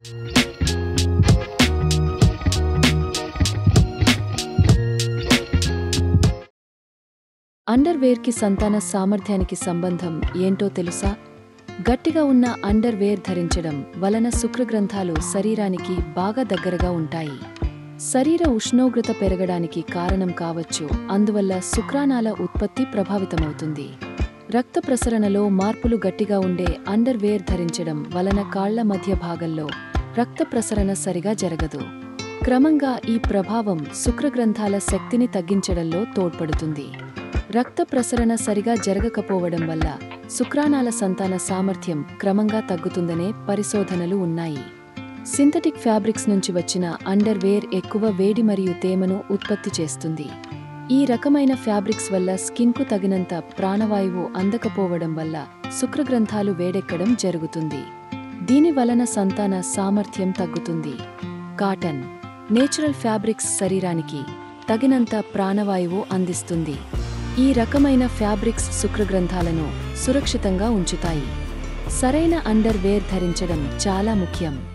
అండర్వేర్కి సంతాన సామర్థ్యానికి సంబంధం ఏంటో తెలుసా? గట్టిగా ఉన్న అండర్వేర్ ధరించడం వలన శుక్రగ్రంథాలు శరీరానికి బాగా దగ్గరగా ఉంటాయి. శరీర ఉష్ణోగ్రత పెరగడానికి కారణం కావచ్చు. అందువల్ల శుక్రాణాల ఉత్పత్తి ప్రభావితమవుతుంది. రక్త ప్రసరణలో మార్పులు గట్టిగా ఉండే అండర్వేర్ ధరించడం వలన కాళ్ల మధ్య భాగంలో రక్త ప్రసరణ సరిగా జరగదు. క్రమంగా ఈ ప్రభావం శుక్రగ్రంథాల శక్తిని తగ్గించడంలో తోడ్పడుతుంది. రక్త ప్రసరణ సరిగా జరగకపోవడం వల్ల శుక్రాణాల సంతాన సామర్థ్యం క్రమంగా తగ్గుతుందనే పరిశోధనలు ఉన్నాయి. సింథటిక్ ఫ్యాబ్రిక్స్ నుంచి వచ్చిన అండర్వేర్ ఎక్కువ వేడి మరియు తేమను ఉత్పత్తి చేస్తుంది. ఈ రకమైన ఫ్యాబ్రిక్స్ వల్ల స్కిన్కు తగినంత ప్రాణవాయువు అందకపోవడం వల్ల శుక్రగ్రంథాలు వేడెక్కడం జరుగుతుంది. దీని వలన సంతాన సామర్థ్యం తగ్గుతుంది. కాటన్, నేచురల్ ఫ్యాబ్రిక్స్ శరీరానికి తగినంత ప్రాణవాయువు అందిస్తుంది. ఈ రకమైన ఫ్యాబ్రిక్స్ శుక్రగ్రంథాలను సురక్షితంగా ఉంచుతాయి. సరైన అండర్వేర్ ధరించడం చాలా ముఖ్యం.